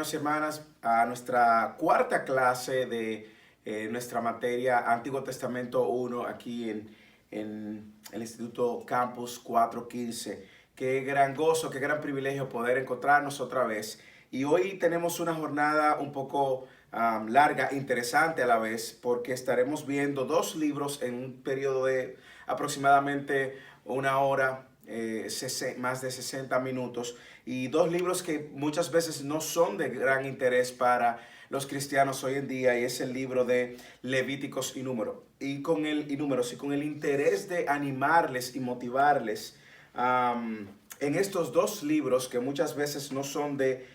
hermanos y hermanas, a nuestra cuarta clase de nuestra materia Antiguo Testamento 1 aquí en el Instituto Campus 415. Qué gran gozo, qué gran privilegio poder encontrarnos otra vez. Y hoy tenemos una jornada un poco larga, interesante a la vez, porque estaremos viendo dos libros en un periodo de aproximadamente una hora, más de 60 minutos, y dos libros que muchas veces no son de gran interés para los cristianos hoy en día, y es el libro de Levíticos y Números. Y con el interés de animarles y motivarles en estos dos libros que muchas veces no son de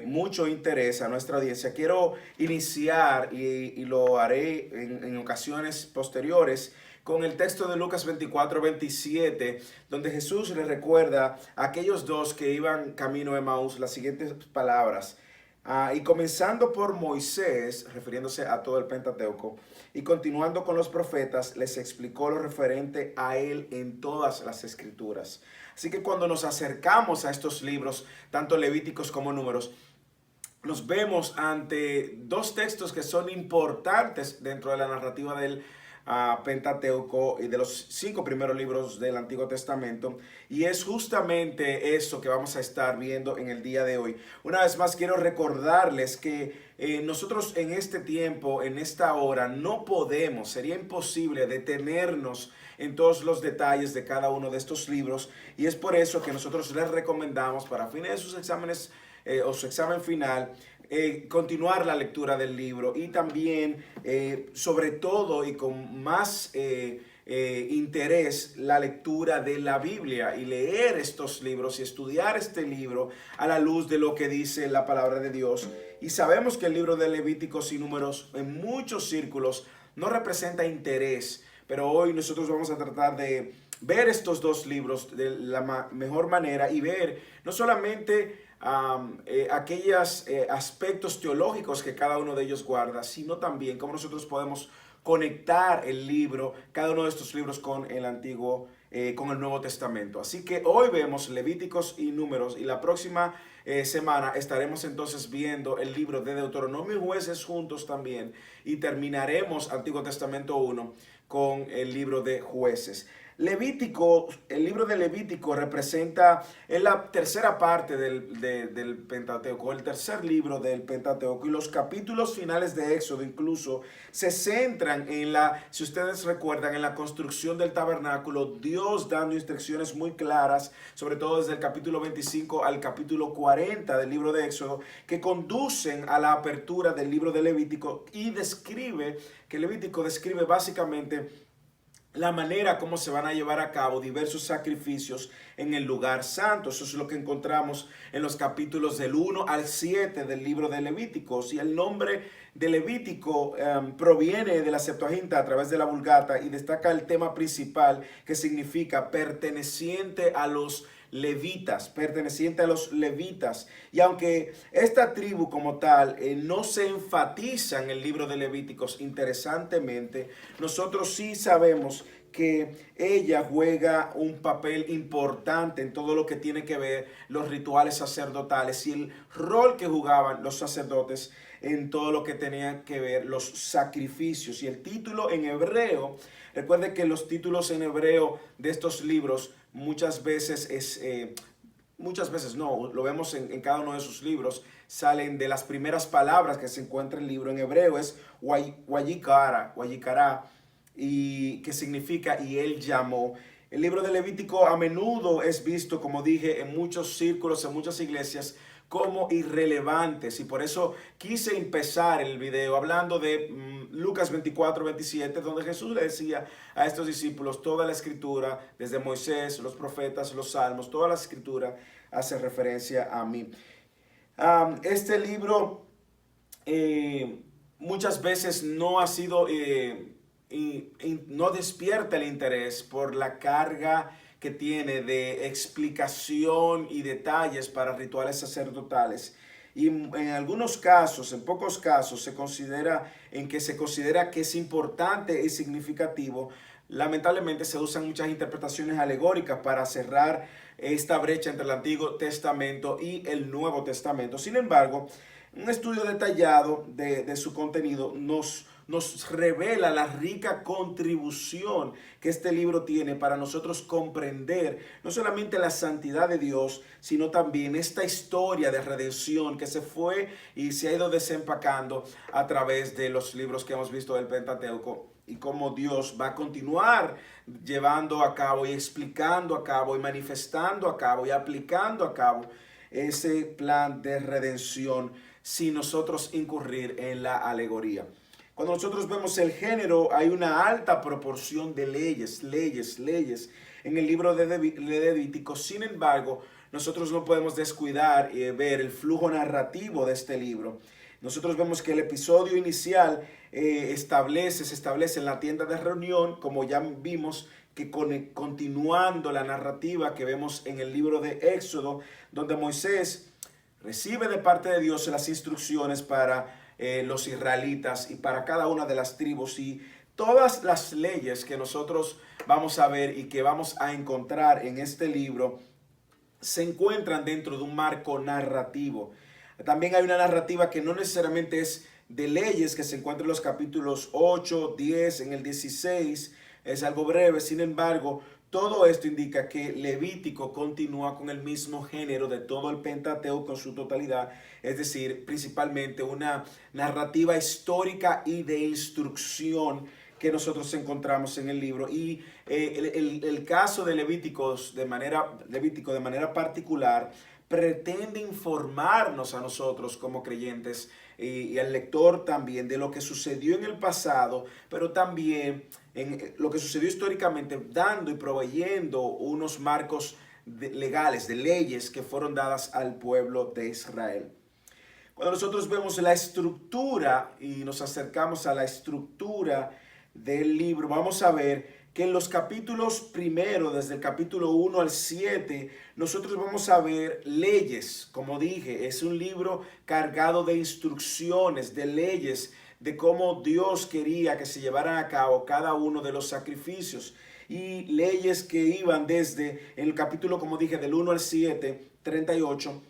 mucho interés a nuestra audiencia, quiero iniciar y lo haré en ocasiones posteriores con el texto de Lucas 24-27, donde Jesús le recuerda a aquellos dos que iban camino de Emaús las siguientes palabras. Y comenzando por Moisés, refiriéndose a todo el Pentateuco, y continuando con los profetas, les explicó lo referente a él en todas las escrituras. Así que cuando nos acercamos a estos libros, tanto Levíticos como Números, nos vemos ante dos textos que son importantes dentro de la narrativa del Pentateuco y de los 5 primeros libros del Antiguo Testamento, y es justamente eso que vamos a estar viendo en el día de hoy. Una vez más quiero recordarles que nosotros en este tiempo, en esta hora, no podemos, sería imposible detenernos en todos los detalles de cada uno de estos libros, y es por eso que nosotros les recomendamos para fines de sus exámenes o su examen final, continuar la lectura del libro, y también, sobre todo y con más interés, la lectura de la Biblia, y leer estos libros y estudiar este libro a la luz de lo que dice la palabra de Dios. Y sabemos que el libro de Levíticos y Números en muchos círculos no representa interés, pero hoy nosotros vamos a tratar de ver estos dos libros de la mejor manera y ver no solamente aquellos aspectos teológicos que cada uno de ellos guarda, sino también cómo nosotros podemos conectar el libro, cada uno de estos libros con el Antiguo, con el Nuevo Testamento. Así que hoy vemos Levíticos y Números, y la próxima semana estaremos entonces viendo el libro de Deuteronomio y Jueces juntos también, y terminaremos Antiguo Testamento 1 con el libro de Jueces. Levítico, el libro de Levítico representa, es la tercera parte del Pentateuco, el tercer libro del Pentateuco, y los capítulos finales de Éxodo incluso se centran en si ustedes recuerdan, en la construcción del tabernáculo, Dios dando instrucciones muy claras, sobre todo desde el capítulo 25 al capítulo 40 del libro de Éxodo, que conducen a la apertura del libro de Levítico, y Levítico describe básicamente la manera como se van a llevar a cabo diversos sacrificios en el lugar santo. Eso es lo que encontramos en los capítulos del 1 al 7 del libro de Levíticos. Y el nombre de Levítico proviene de la Septuaginta a través de la Vulgata, y destaca el tema principal, que significa perteneciente a los levitas, perteneciente a los levitas. Y aunque esta tribu como tal no se enfatiza en el libro de Levíticos, interesantemente, nosotros sí sabemos que ella juega un papel importante en todo lo que tiene que ver los rituales sacerdotales y el rol que jugaban los sacerdotes en todo lo que tenía que ver los sacrificios. Y el título en hebreo, recuerde que los títulos en hebreo de estos libros muchas veces muchas veces no, lo vemos en cada uno de sus libros, salen de las primeras palabras que se encuentra en el libro. En hebreo es Wayikara, y que significa y él llamó. El libro de Levítico a menudo es visto, como dije, en muchos círculos, en muchas iglesias, como irrelevantes, y por eso quise empezar el video hablando de Lucas 24-27, donde Jesús le decía a estos discípulos: toda la escritura, desde Moisés, los profetas, los salmos, toda la escritura hace referencia a mí. Este libro muchas veces no ha sido no despierta el interés por la carga que tiene de explicación y detalles para rituales sacerdotales. Y en algunos casos, en pocos casos, se considera que es importante y significativo, lamentablemente se usan muchas interpretaciones alegóricas para cerrar esta brecha entre el Antiguo Testamento y el Nuevo Testamento. Sin embargo, un estudio detallado de su contenido nos revela la rica contribución que este libro tiene para nosotros comprender no solamente la santidad de Dios, sino también esta historia de redención que se fue y se ha ido desempacando a través de los libros que hemos visto del Pentateuco, y cómo Dios va a continuar llevando a cabo y explicando a cabo y manifestando a cabo y aplicando a cabo ese plan de redención sin nosotros incurrir en la alegoría. Cuando nosotros vemos el género, hay una alta proporción de leyes en el libro de Levítico. Sin embargo, nosotros no podemos descuidar y ver el flujo narrativo de este libro. Nosotros vemos que el episodio inicial se establece en la tienda de reunión, como ya vimos, que continuando la narrativa que vemos en el libro de Éxodo, donde Moisés recibe de parte de Dios las instrucciones para los israelitas y para cada una de las tribus, y todas las leyes que nosotros vamos a ver y que vamos a encontrar en este libro se encuentran dentro de un marco narrativo. También hay una narrativa que no necesariamente es de leyes, que se encuentra en los capítulos 8, 10, en el 16, es algo breve. Sin embargo, todo esto indica que Levítico continúa con el mismo género de todo el Pentateuco en su totalidad, es decir, principalmente una narrativa histórica y de instrucción que nosotros encontramos en el libro. Y el caso de Levítico de manera particular pretende informarnos a nosotros como creyentes y al lector también de lo que sucedió en el pasado, pero también en lo que sucedió históricamente, dando y proveyendo unos marcos legales, de leyes que fueron dadas al pueblo de Israel. Cuando nosotros vemos la estructura y nos acercamos a la estructura del libro, vamos a ver que en los capítulos primero, desde el capítulo 1 al 7, nosotros vamos a ver leyes. Como dije, es un libro cargado de instrucciones, de leyes, de cómo Dios quería que se llevaran a cabo cada uno de los sacrificios. Y leyes que iban desde el capítulo, como dije, del 1 al 7, 38,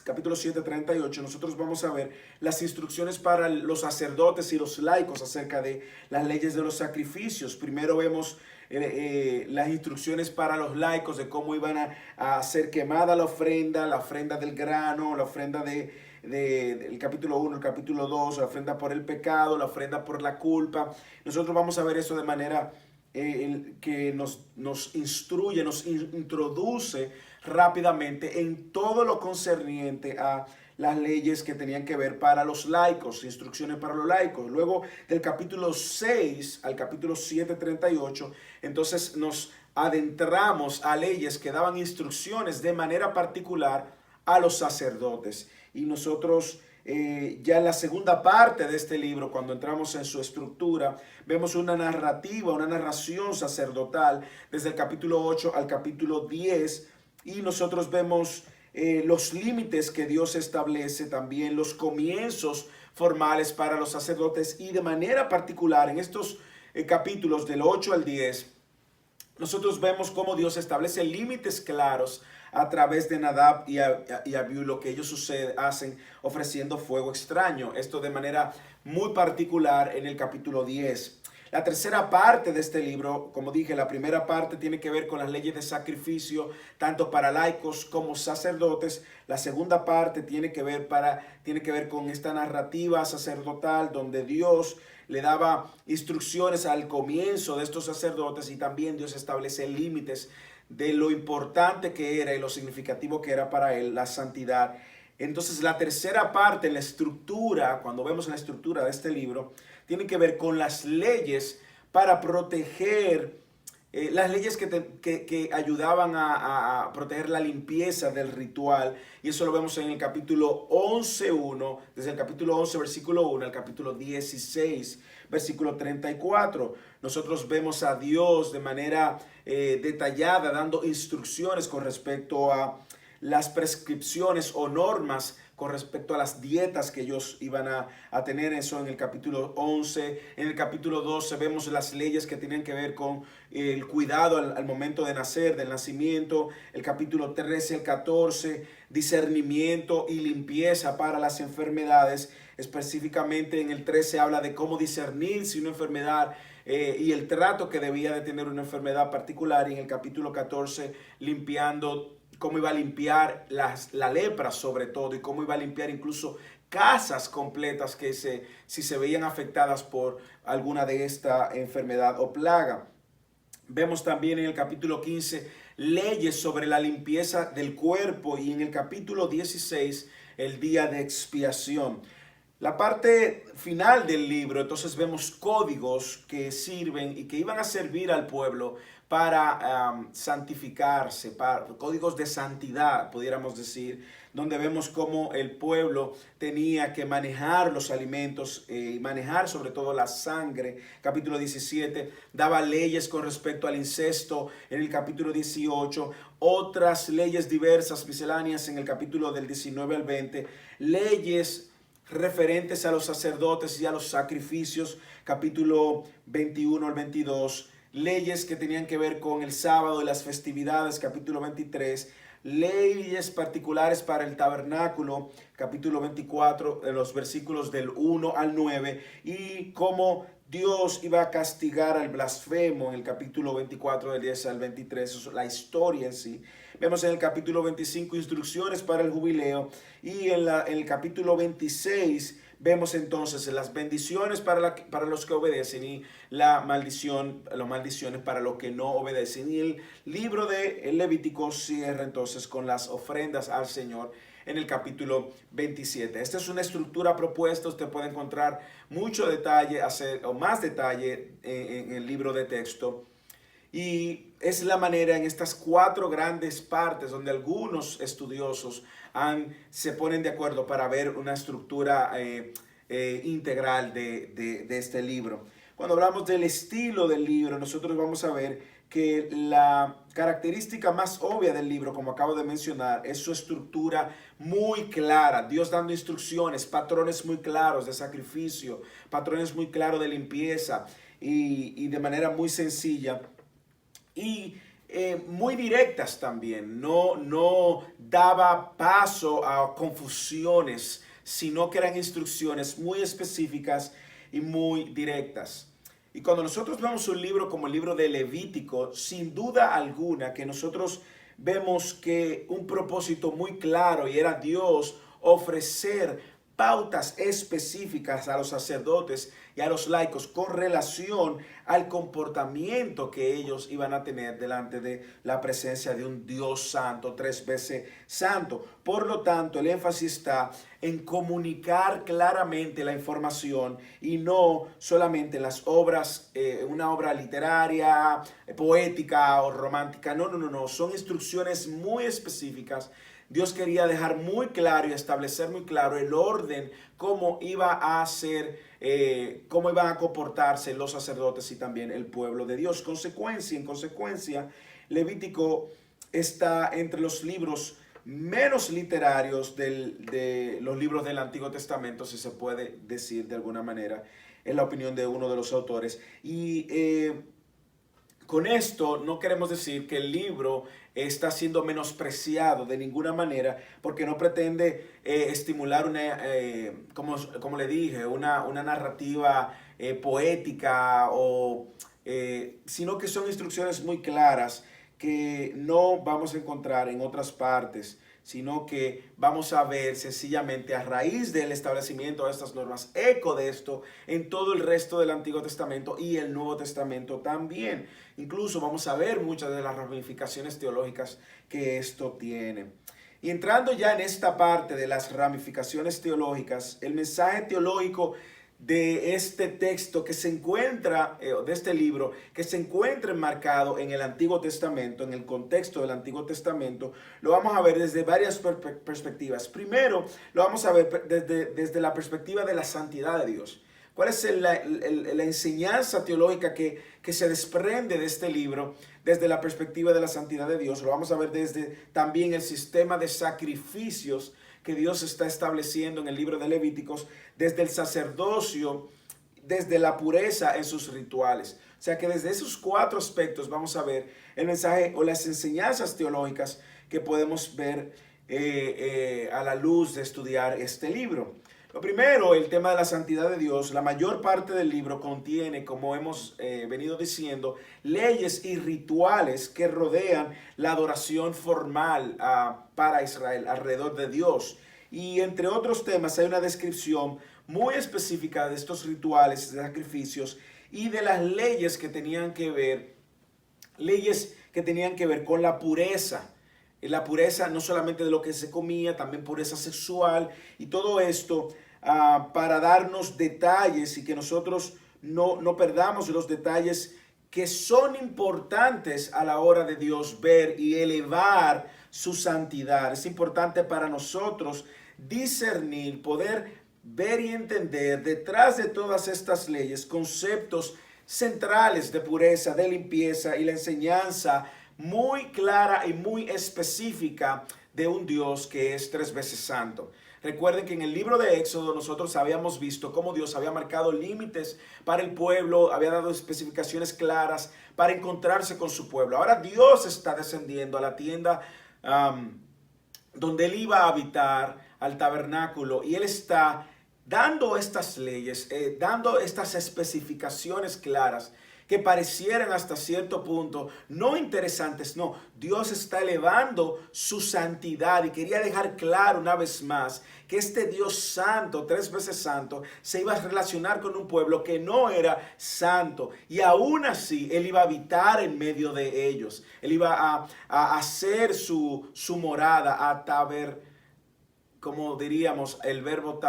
capítulo 7, 38, nosotros vamos a ver las instrucciones para los sacerdotes y los laicos acerca de las leyes de los sacrificios. Primero vemos las instrucciones para los laicos de cómo iban a ser quemada la ofrenda del grano, la ofrenda del capítulo 1, el capítulo 2, la ofrenda por el pecado, la ofrenda por la culpa. Nosotros vamos a ver eso de manera que nos instruye, nos introduce rápidamente en todo lo concerniente a las leyes que tenían que ver para los laicos, instrucciones para los laicos. Luego del capítulo 6 al capítulo 7, 38, entonces nos adentramos a leyes que daban instrucciones de manera particular a los sacerdotes. Y nosotros ya en la segunda parte de este libro, cuando entramos en su estructura, vemos una narrativa, una narración sacerdotal desde el capítulo 8 al capítulo 10, y nosotros vemos los límites que Dios establece, también los comienzos formales para los sacerdotes, y de manera particular en estos capítulos del 8 al 10, nosotros vemos cómo Dios establece límites claros a través de Nadab y Abiú, lo que ellos hacen ofreciendo fuego extraño. Esto de manera muy particular en el capítulo 10. La tercera parte de este libro, como dije, la primera parte tiene que ver con las leyes de sacrificio, tanto para laicos como sacerdotes. La segunda parte tiene que ver con esta narrativa sacerdotal, donde Dios le daba instrucciones al comienzo de estos sacerdotes, y también Dios establece límites de lo importante que era y lo significativo que era para él la santidad. Entonces la tercera parte, la estructura, cuando vemos la estructura de este libro, tiene que ver con las leyes para proteger, las leyes que ayudaban a proteger la limpieza del ritual. Y eso lo vemos en el capítulo 11.1, desde el capítulo 11, versículo 1, al capítulo 16, versículo 34. Nosotros vemos a Dios de manera detallada dando instrucciones con respecto a las prescripciones o normas con respecto a las dietas que ellos iban a tener, eso en el capítulo 11. En el capítulo 12 vemos las leyes que tienen que ver con el cuidado al momento de nacer, del nacimiento. El capítulo 13 al 14, discernimiento y limpieza para las enfermedades. Específicamente en el 13 habla de cómo discernir si una enfermedad y el trato que debía de tener una enfermedad particular. Y en el capítulo 14 limpiando, cómo iba a limpiar la lepra sobre todo, y cómo iba a limpiar incluso casas completas que si se veían afectadas por alguna de esta enfermedad o plaga. Vemos también en el capítulo 15 leyes sobre la limpieza del cuerpo, y en el capítulo 16 el día de expiación. La parte final del libro, entonces vemos códigos que sirven y que iban a servir al pueblo para santificarse, códigos de santidad, pudiéramos decir, donde vemos cómo el pueblo tenía que manejar los alimentos y manejar sobre todo la sangre. Capítulo 17 daba leyes con respecto al incesto. En el capítulo 18 otras leyes diversas, misceláneas, en el capítulo del 19 al 20, leyes referentes a los sacerdotes y a los sacrificios, capítulo 21 al 22, leyes que tenían que ver con el sábado y las festividades, capítulo 23, leyes particulares para el tabernáculo, capítulo 24, de los versículos del 1 al 9, y cómo Dios iba a castigar al blasfemo en el capítulo 24 del 10 al 23, eso es la historia en sí. Vemos en el capítulo 25 instrucciones para el jubileo, y en el capítulo 26 vemos entonces las bendiciones para los que obedecen y las maldiciones para los que no obedecen. Y el libro de Levítico cierra entonces con las ofrendas al Señor en el capítulo 27. Esta es una estructura propuesta. Usted puede encontrar mucho detalle, o más detalle en el libro de texto. Y es la manera en estas 4 grandes partes donde algunos estudiosos se ponen de acuerdo para ver una estructura integral de este libro. Cuando hablamos del estilo del libro, nosotros vamos a ver que la característica más obvia del libro, como acabo de mencionar, es su estructura muy clara. Dios dando instrucciones, patrones muy claros de sacrificio, patrones muy claros de limpieza, y de manera muy sencilla y muy directas también. No daba paso a confusiones, sino que eran instrucciones muy específicas y muy directas. Y cuando nosotros vemos un libro como el libro de Levítico, sin duda alguna que nosotros vemos que un propósito muy claro, y era Dios ofrecer pautas específicas a los sacerdotes y a los laicos con relación al comportamiento que ellos iban a tener delante de la presencia de un Dios santo, 3 veces santo. Por lo tanto, el énfasis está en comunicar claramente la información, y no solamente en las obras, una obra literaria, poética o romántica. No. Son instrucciones muy específicas. Dios quería dejar muy claro y establecer muy claro el orden, cómo iba a ser, cómo iban a comportarse los sacerdotes y también el pueblo de Dios. En consecuencia, Levítico está entre los libros menos literarios de los libros del Antiguo Testamento, si se puede decir de alguna manera, en la opinión de uno de los autores. Y con esto no queremos decir que el libro está siendo menospreciado de ninguna manera, porque no pretende estimular como le dije, una narrativa poética, sino que son instrucciones muy claras que no vamos a encontrar en otras partes, sino que vamos a ver sencillamente a raíz del establecimiento de estas normas, eco de esto en todo el resto del Antiguo Testamento y el Nuevo Testamento también. Incluso vamos a ver muchas de las ramificaciones teológicas que esto tiene. Y entrando ya en esta parte de las ramificaciones teológicas, el mensaje teológico de este texto que se encuentra, de este libro, que se encuentra enmarcado en el Antiguo Testamento, en el contexto del Antiguo Testamento, lo vamos a ver desde varias perspectivas. Primero, lo vamos a ver desde la perspectiva de la santidad de Dios. ¿Cuál es la enseñanza teológica que se desprende de este libro desde la perspectiva de la santidad de Dios? Lo vamos a ver desde también el sistema de sacrificios que Dios está estableciendo en el libro de Levíticos, desde el sacerdocio, desde la pureza en sus rituales. O sea que desde esos 4 aspectos vamos a ver el mensaje o las enseñanzas teológicas que podemos ver a la luz de estudiar este libro. Lo primero, el tema de la santidad de Dios. La mayor parte del libro contiene, como hemos venido diciendo, leyes y rituales que rodean la adoración formal para Israel, alrededor de Dios. Y entre otros temas hay una descripción muy específica de estos rituales, de sacrificios y de las leyes que tenían que ver con la pureza. La pureza no solamente de lo que se comía, también pureza sexual y todo esto para darnos detalles y que nosotros no perdamos los detalles que son importantes a la hora de Dios ver y elevar su santidad. Es importante para nosotros discernir, poder ver y entender detrás de todas estas leyes conceptos centrales de pureza, de limpieza y la enseñanza muy clara y muy específica de un Dios que es 3 veces santo. Recuerden que en el libro de Éxodo nosotros habíamos visto cómo Dios había marcado límites para el pueblo, había dado especificaciones claras para encontrarse con su pueblo. Ahora Dios está descendiendo a la tienda donde Él iba a habitar, al tabernáculo, y Él está dando estas leyes, dando estas especificaciones claras que parecieran hasta cierto punto no interesantes. No, Dios está elevando su santidad y quería dejar claro una vez más que este Dios santo, 3 veces santo, se iba a relacionar con un pueblo que no era santo, y aún así Él iba a habitar en medio de ellos. Él iba a hacer su morada, como diríamos, el verbo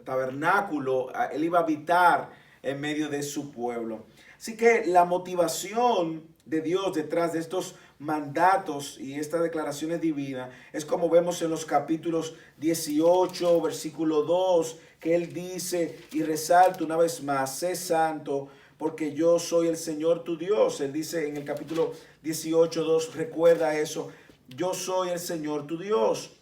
tabernáculo. Él iba a habitar en medio de su pueblo. Así que la motivación de Dios detrás de estos mandatos y estas declaraciones divinas es como vemos en los capítulos 18, versículo 2, que Él dice y resalta una vez más: sé santo porque yo soy el Señor tu Dios. Él dice en el capítulo 18, 2, recuerda eso: yo soy el Señor tu Dios.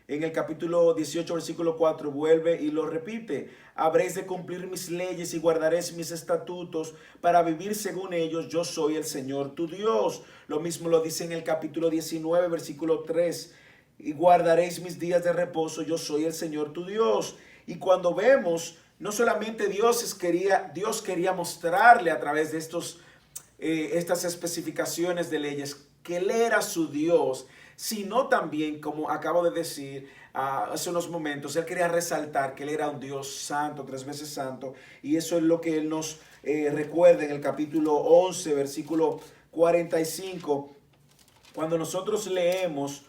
En el capítulo 18, versículo 4, vuelve y lo repite: habréis de cumplir mis leyes y guardaréis mis estatutos para vivir según ellos. Yo soy el Señor tu Dios. Lo mismo lo dice en el capítulo 19, versículo 3: y guardaréis mis días de reposo. Yo soy el Señor tu Dios. Y cuando vemos, no solamente Dios quería mostrarle a través de estas especificaciones de leyes que Él era su Dios, sino también, como acabo de decir hace unos momentos, Él quería resaltar que Él era un Dios santo, 3 veces santo. Y eso es lo que Él nos recuerda en el capítulo 11, versículo 45, cuando nosotros leemos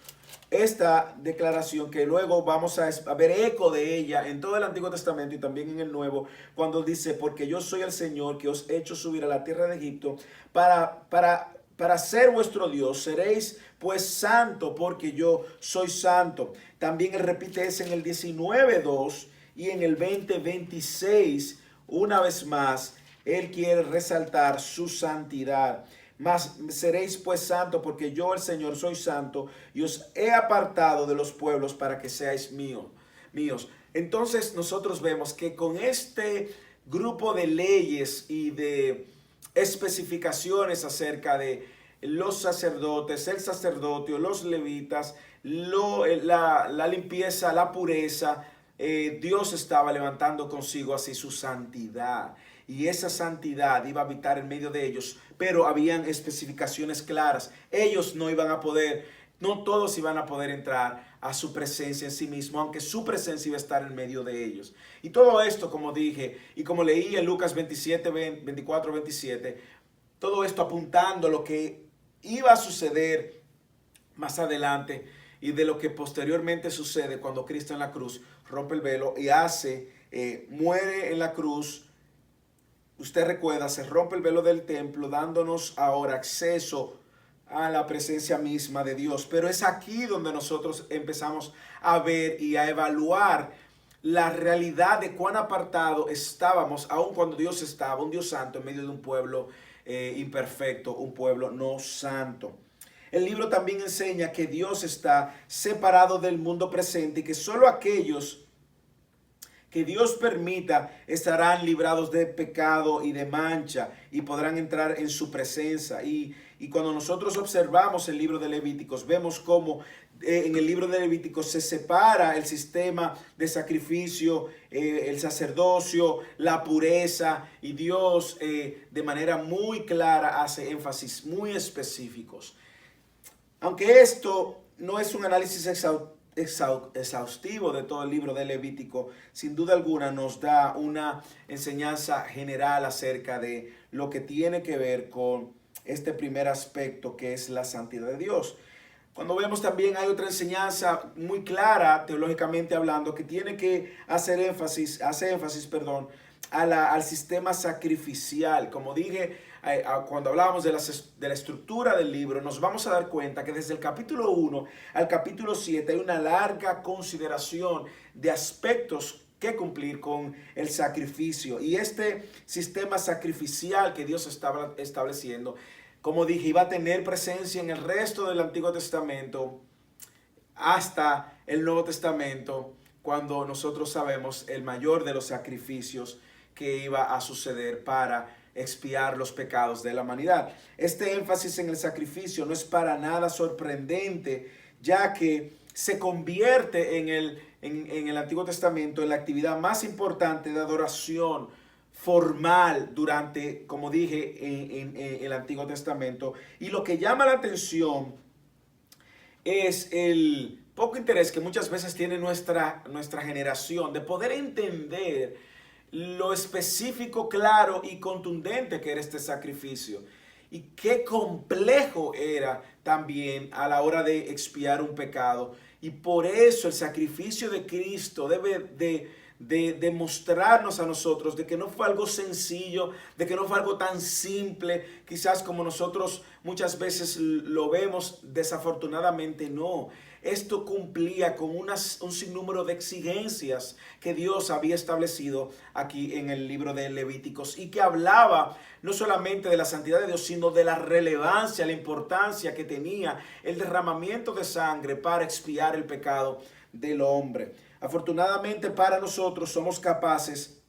esta declaración, que luego vamos a ver eco de ella en todo el Antiguo Testamento y también en el Nuevo, cuando dice: porque yo soy el Señor que os he hecho subir a la tierra de Egipto para ser vuestro Dios. Seréis pues santo porque yo soy santo. También Él repite eso en el 19:2 y en el 20:26. Una vez más, Él quiere resaltar su santidad. Mas seréis pues santo porque yo el Señor soy santo y os he apartado de los pueblos para que seáis míos. Entonces nosotros vemos que con este grupo de leyes y de especificaciones acerca de los sacerdotes, el sacerdocio, los levitas, la limpieza, la pureza, Dios estaba levantando consigo así su santidad. Y esa santidad iba a habitar en medio de ellos, pero habían especificaciones claras. Ellos no iban a poder, no todos iban a poder entrar a su presencia en sí mismo, aunque su presencia iba a estar en medio de ellos. Y todo esto, como dije, y como leí en Lucas 27, 24, 27, todo esto apuntando a lo que iba a suceder más adelante y de lo que posteriormente sucede cuando Cristo en la cruz rompe el velo y muere en la cruz. Usted recuerda, se rompe el velo del templo, dándonos ahora acceso a la presencia misma de Dios. Pero es aquí donde nosotros empezamos a ver y a evaluar la realidad de cuán apartado estábamos, aun cuando Dios estaba, un Dios santo, en medio de un pueblo imperfecto, un pueblo no santo. el libro también enseña que Dios está separado del mundo presente y que solo aquellos que Dios permita estarán librados de pecado y de mancha y podrán entrar en su presencia. Y cuando nosotros observamos el libro de Levíticos, vemos cómo en el libro de Levíticos se separa el sistema de sacrificio, el sacerdocio, la pureza, y Dios de manera muy clara hace énfasis muy específicos. Aunque esto no es un análisis exhaustivo de todo el libro de Levítico, sin duda alguna nos da una enseñanza general acerca de lo que tiene que ver con este primer aspecto, que es la santidad de Dios. Cuando vemos también hay otra enseñanza muy clara, teológicamente hablando, que tiene que hacer énfasis, al sistema sacrificial. Como dije, cuando hablábamos de la estructura del libro, nos vamos a dar cuenta que desde el capítulo 1 al capítulo 7 hay una larga consideración de aspectos que cumplir con el sacrificio. Y este sistema sacrificial que Dios estaba estableciendo, como dije, iba a tener presencia en el resto del Antiguo Testamento hasta el Nuevo Testamento, cuando nosotros sabemos el mayor de los sacrificios que iba a suceder para expiar los pecados de la humanidad. Este énfasis en el sacrificio no es para nada sorprendente, ya que se convierte en el Antiguo Testamento en la actividad más importante de adoración formal durante, como dije, en el Antiguo Testamento. Y lo que llama la atención es el poco interés que muchas veces tiene nuestra generación de poder entender lo específico, claro y contundente que era este sacrificio, y qué complejo era también a la hora de expiar un pecado. Y por eso el sacrificio de Cristo debe de mostrarnos a nosotros de que no fue algo sencillo, de que no fue algo tan simple, quizás como nosotros muchas veces lo vemos. Desafortunadamente no. Esto cumplía con un sinnúmero de exigencias que Dios había establecido aquí en el libro de Levíticos, y que hablaba no solamente de la santidad de Dios, sino de la relevancia, la importancia que tenía el derramamiento de sangre para expiar el pecado del hombre. Afortunadamente para nosotros somos capaces,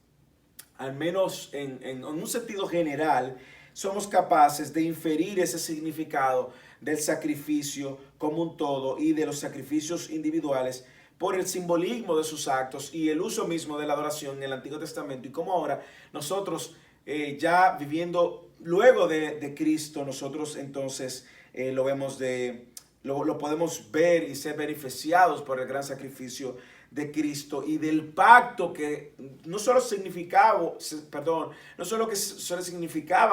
al menos en un sentido general, somos capaces de inferir ese significado del sacrificio como un todo y de los sacrificios individuales por el simbolismo de sus actos y el uso mismo de la adoración en el Antiguo Testamento, y como ahora nosotros ya viviendo luego de Cristo, nosotros entonces lo podemos ver y ser beneficiados por el gran sacrificio de Cristo y del pacto que no solo significaba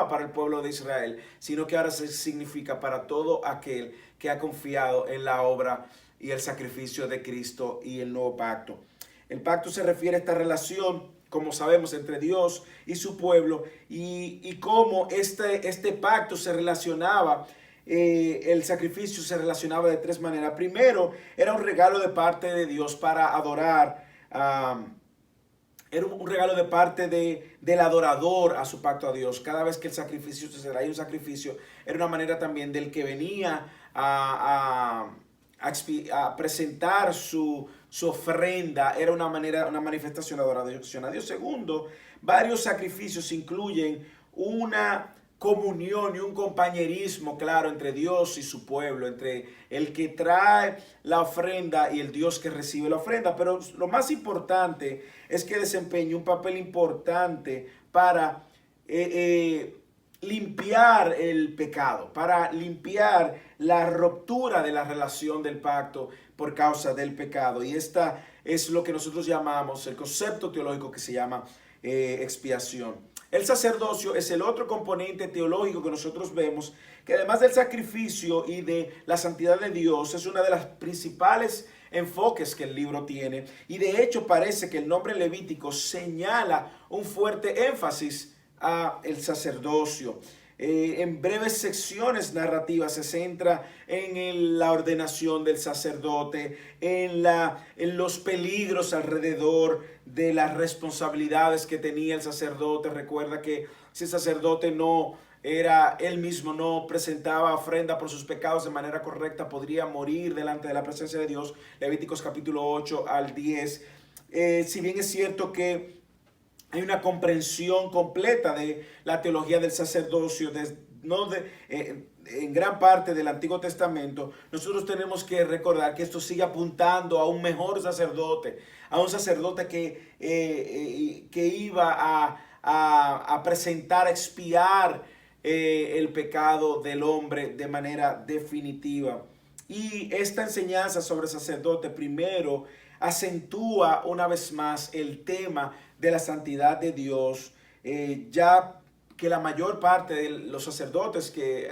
para el pueblo de Israel, sino que ahora se significa para todo aquel que ha confiado en la obra y el sacrificio de Cristo y el nuevo pacto. El pacto se refiere a esta relación, como sabemos, entre Dios y su pueblo, y cómo este pacto se relacionaba. El sacrificio se relacionaba de tres maneras. Primero, era un regalo de parte de Dios para adorar. Era un regalo de parte del adorador a su pacto a Dios. Cada vez que el sacrificio se traía un sacrificio, era una manera también del que venía a presentar su ofrenda. Era una manifestación de adoración a Dios. Segundo, varios sacrificios incluyen una comunión y un compañerismo claro entre Dios y su pueblo, entre el que trae la ofrenda y el Dios que recibe la ofrenda. Pero lo más importante es que desempeña un papel importante para limpiar el pecado, para limpiar la ruptura de la relación del pacto por causa del pecado. Y esta es lo que nosotros llamamos, el concepto teológico que se llama expiación. El sacerdocio es el otro componente teológico que nosotros vemos, que además del sacrificio y de la santidad de Dios, es una de las principales enfoques que el libro tiene. Y de hecho parece que el nombre Levítico señala un fuerte énfasis a el sacerdocio. en breves secciones narrativas se centra en la ordenación del sacerdote, en los peligros alrededor de las responsabilidades que tenía el sacerdote. Recuerda que si el sacerdote no era él mismo, no presentaba ofrenda por sus pecados de manera correcta, podría morir delante de la presencia de Dios. Levíticos capítulo 8 al 10. Si bien es cierto que hay una comprensión completa de la teología del sacerdocio, en gran parte del Antiguo Testamento, nosotros tenemos que recordar que esto sigue apuntando a un mejor sacerdote, a un sacerdote que iba a presentar, a expiar el pecado del hombre de manera definitiva. Y esta enseñanza sobre el sacerdote primero acentúa una vez más el tema de la santidad de Dios, ya que la mayor parte de los sacerdotes que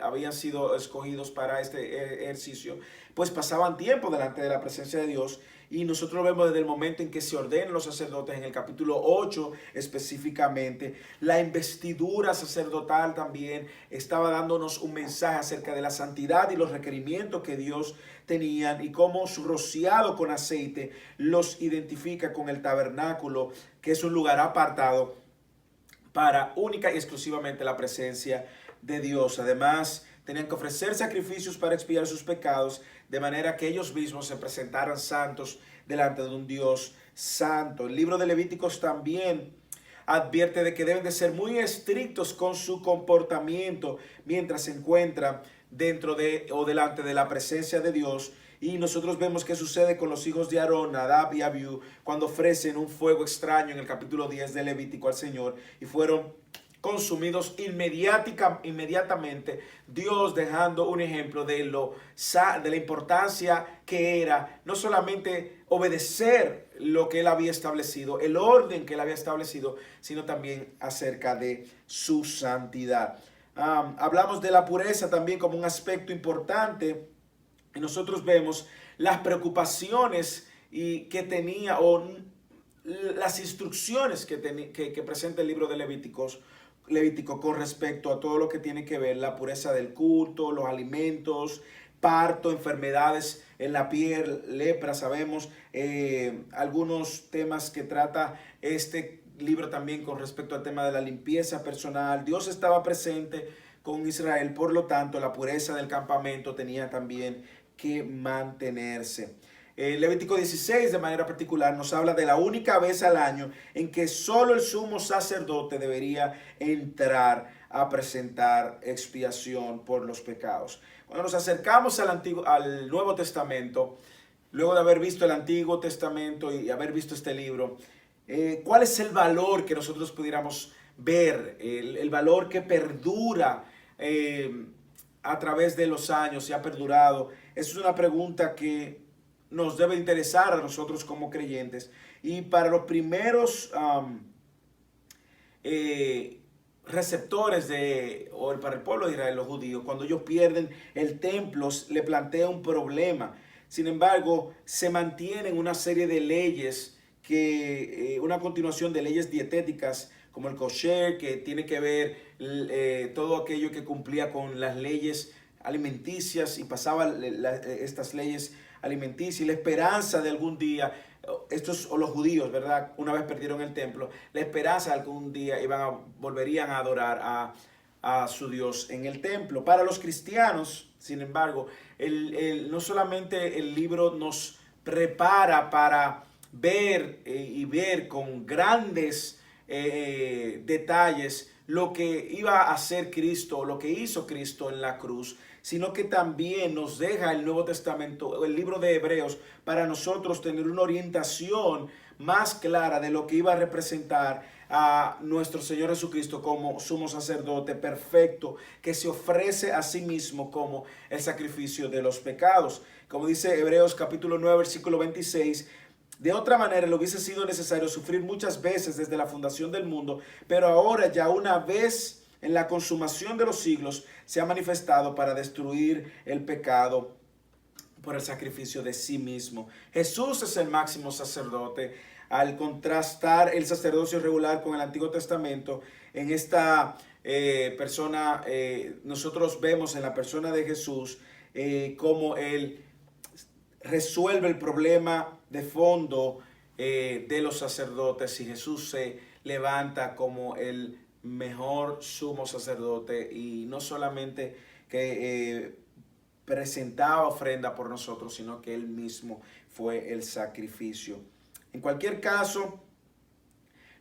habían sido escogidos para este ejercicio, pues pasaban tiempo delante de la presencia de Dios. Y nosotros lo vemos desde el momento en que se ordenan los sacerdotes, en el capítulo 8 específicamente. La investidura sacerdotal también estaba dándonos un mensaje acerca de la santidad y los requerimientos que Dios tenían, y cómo su rociado con aceite los identifica con el tabernáculo, que es un lugar apartado para única y exclusivamente la presencia de Dios. Además, tenían que ofrecer sacrificios para expiar sus pecados, de manera que ellos mismos se presentaran santos delante de un Dios santo. El libro de Levíticos también advierte de que deben de ser muy estrictos con su comportamiento mientras se encuentran dentro de o delante de la presencia de Dios. Y nosotros vemos qué sucede con los hijos de Aarón, Nadab y Abiú, cuando ofrecen un fuego extraño en el capítulo 10 de Levítico al Señor, y fueron consumidos inmediatamente, Dios dejando un ejemplo de la importancia que era no solamente obedecer lo que él había establecido, el orden que él había establecido, sino también acerca de su santidad. Hablamos de la pureza también como un aspecto importante, y nosotros vemos las preocupaciones que tenía, o las instrucciones que presenta el libro de Levítico con respecto a todo lo que tiene que ver la pureza del culto, los alimentos, parto, enfermedades en la piel, lepra. Sabemos algunos temas que trata este libro también con respecto al tema de la limpieza personal. Dios estaba presente con Israel, por lo tanto la pureza del campamento tenía también que mantenerse. Levítico 16 de manera particular nos habla de la única vez al año en que solo el sumo sacerdote debería entrar a presentar expiación por los pecados. Cuando nos acercamos al Nuevo Testamento, luego de haber visto el Antiguo Testamento y haber visto este libro, ¿cuál es el valor que nosotros pudiéramos ver? El valor que perdura a través de los años y ha perdurado. Esa es una pregunta que nos debe interesar a nosotros como creyentes. Y para los primeros receptores para el pueblo de Israel, los judíos, cuando ellos pierden el templo, le plantea un problema. Sin embargo, se mantienen una serie de leyes, una continuación de leyes dietéticas, como el kosher, que tiene que ver todo aquello que cumplía con las leyes alimenticias y pasaba estas leyes alimenticias, y la esperanza de algún día, o los judíos, ¿verdad? Una vez perdieron el templo, la esperanza de algún día volverían a adorar a su Dios en el templo. Para los cristianos, sin embargo, no solamente el libro nos prepara para ver con grandes detalles lo que iba a hacer Cristo, lo que hizo Cristo en la cruz, sino que también nos deja el Nuevo Testamento, el libro de Hebreos, para nosotros tener una orientación más clara de lo que iba a representar a nuestro Señor Jesucristo como sumo sacerdote perfecto, que se ofrece a sí mismo como el sacrificio de los pecados. Como dice Hebreos capítulo 9, versículo 26, de otra manera le hubiese sido necesario sufrir muchas veces desde la fundación del mundo, pero ahora ya una vez en la consumación de los siglos se ha manifestado para destruir el pecado por el sacrificio de sí mismo. Jesús es el máximo sacerdote. al contrastar el sacerdocio regular con el Antiguo Testamento, en esta persona, nosotros vemos en la persona de Jesús cómo Él resuelve el problema de fondo de los sacerdotes, y Jesús se levanta como el mejor sumo sacerdote, y no solamente que presentaba ofrenda por nosotros, sino que Él mismo fue el sacrificio. En cualquier caso,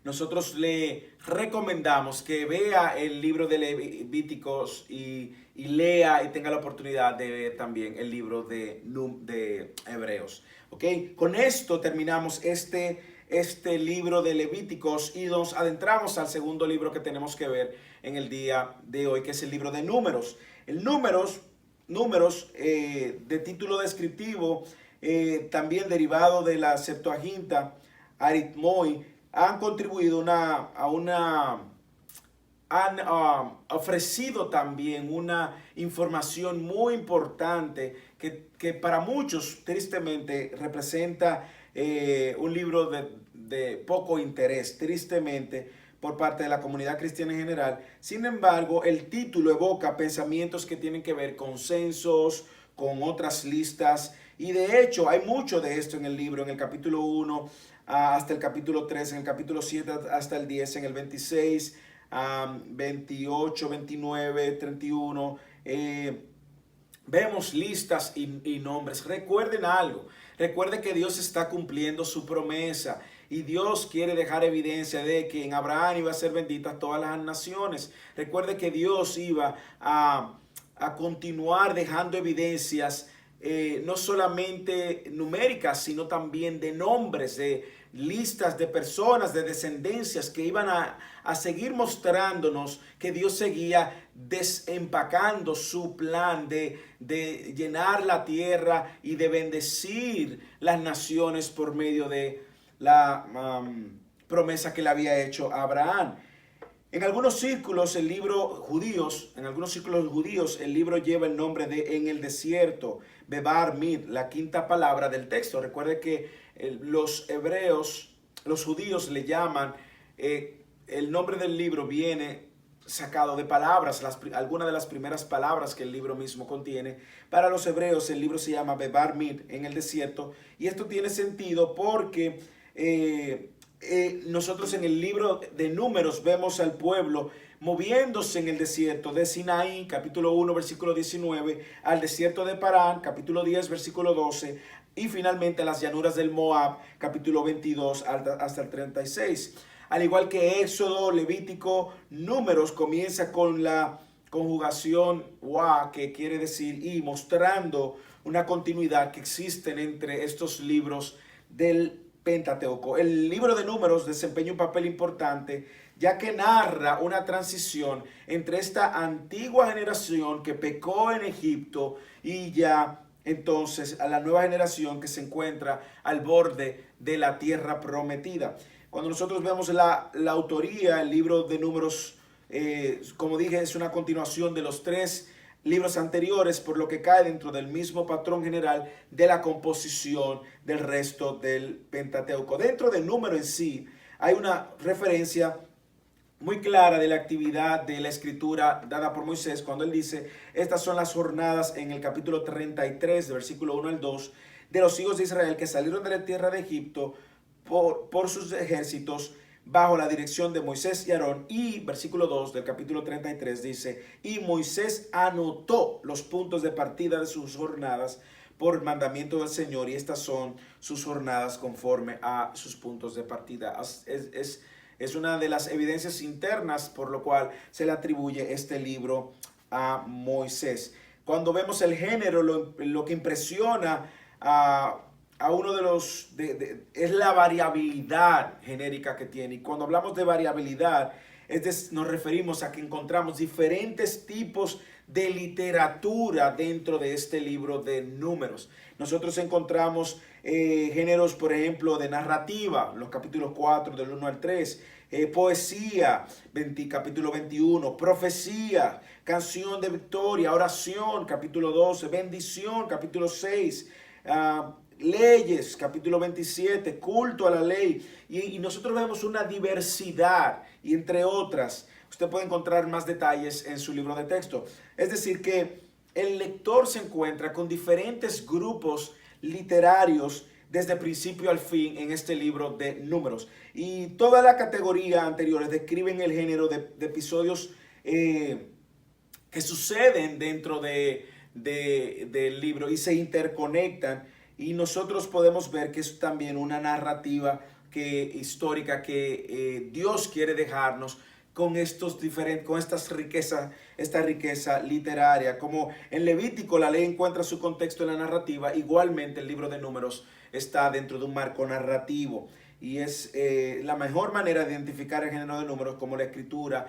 nosotros le recomendamos que vea el libro de Levíticos y lea y tenga la oportunidad de ver también el libro de Hebreos. ¿Okay? Con esto terminamos este libro de Levíticos y nos adentramos al segundo libro que tenemos que ver en el día de hoy, que es el libro de Números. El Números, de título descriptivo, también derivado de la Septuaginta, Aritmoi, han contribuido han ofrecido también una información muy importante que para muchos tristemente representa un libro de poco interés, tristemente, por parte de la comunidad cristiana en general. Sin embargo, el título evoca pensamientos que tienen que ver con censos, con otras listas, y de hecho hay mucho de esto en el libro, en el capítulo 1 hasta el capítulo 3, en el capítulo 7 hasta el 10, en el 26, 28, 29, 31. Vemos listas y nombres. Recuerden algo. Recuerden que Dios está cumpliendo su promesa. Y Dios quiere dejar evidencia de que en Abraham iba a ser benditas todas las naciones. Recuerde que Dios iba a continuar dejando evidencias no solamente numéricas, sino también de nombres, de listas de personas, de descendencias que iban a seguir mostrándonos que Dios seguía desempacando su plan de llenar la tierra y de bendecir las naciones por medio de la promesa que le había hecho a Abraham. En algunos círculos el libro judíos, el libro lleva el nombre de En el desierto, Bebar Mid, la quinta palabra del texto. Recuerde que los hebreos, los judíos le llaman, el nombre del libro viene sacado de palabras, algunas de las primeras palabras que el libro mismo contiene. Para los hebreos el libro se llama Bebar Mid, En el desierto, y esto tiene sentido porque nosotros en el libro de Números vemos al pueblo moviéndose en el desierto de Sinaí, capítulo 1, versículo 19, al desierto de Parán, capítulo 10, versículo 12, y finalmente a las llanuras del Moab, capítulo 22 hasta el 36. Al igual que Éxodo, Levítico, Números comienza con la conjugación wa, que quiere decir y, mostrando una continuidad que existen entre estos libros del Pentateuco. El libro de Números desempeña un papel importante, ya que narra una transición entre esta antigua generación que pecó en Egipto y ya entonces a la nueva generación que se encuentra al borde de la tierra prometida. Cuando nosotros vemos la autoría, el libro de Números, como dije, es una continuación de los tres libros anteriores, por lo que cae dentro del mismo patrón general de la composición del resto del Pentateuco. Dentro del número en sí hay una referencia muy clara de la actividad de la escritura dada por Moisés cuando él dice: estas son las jornadas, en el capítulo 33, de versículo 1 al 2, de los hijos de Israel que salieron de la tierra de Egipto por sus ejércitos, bajo la dirección de Moisés y Aarón. Y versículo 2 del capítulo 33 dice: y Moisés anotó los puntos de partida de sus jornadas por mandamiento del Señor, y estas son sus jornadas conforme a sus puntos de partida. Es una de las evidencias internas por lo cual se le atribuye este libro a Moisés. Cuando vemos el género, lo que impresiona a uno de los es la variabilidad genérica que tiene. Y cuando hablamos de variabilidad, nos referimos a que encontramos diferentes tipos de literatura dentro de este libro de Números. Nosotros encontramos géneros, por ejemplo, de narrativa, los capítulos 4 del 1 al 3, poesía, capítulo 21, profecía, canción de victoria, oración, capítulo 12, bendición, capítulo 6, leyes, capítulo 27, culto a la ley. Y nosotros vemos una diversidad y entre otras. Usted puede encontrar más detalles en su libro de texto. Es decir, que el lector se encuentra con diferentes grupos literarios desde principio al fin en este libro de Números. Y toda la categoría anteriores describen el género de episodios que suceden dentro del libro y se interconectan. Y nosotros podemos ver que es también una narrativa histórica que Dios quiere dejarnos con esta riqueza literaria. Como en Levítico la ley encuentra su contexto en la narrativa, igualmente el libro de Números está dentro de un marco narrativo. Y es la mejor manera de identificar el género de Números como la escritura,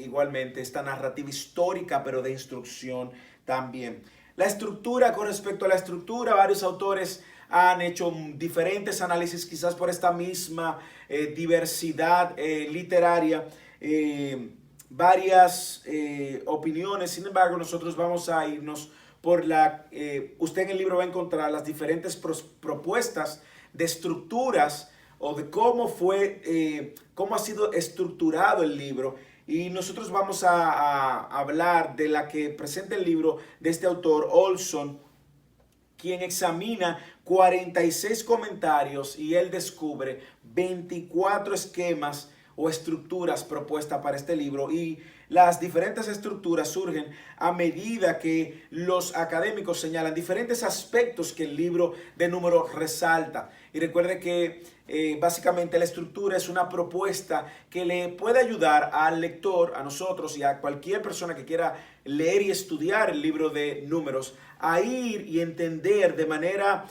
igualmente esta narrativa histórica, pero de instrucción también. La estructura, con respecto a la estructura, varios autores han hecho diferentes análisis, quizás por esta misma diversidad literaria, varias opiniones. Sin embargo, nosotros vamos a irnos por usted en el libro va a encontrar las diferentes propuestas de estructuras o de cómo ha sido estructurado el libro. Y nosotros vamos a hablar de la que presenta el libro de este autor, Olson, quien examina 46 comentarios y él descubre 24 esquemas o estructuras propuestas para este libro. Y las diferentes estructuras surgen a medida que los académicos señalan diferentes aspectos que el libro de Números resalta. Y recuerde que básicamente la estructura es una propuesta que le puede ayudar al lector, a nosotros y a cualquier persona que quiera leer y estudiar el libro de Números, a ir y entender de manera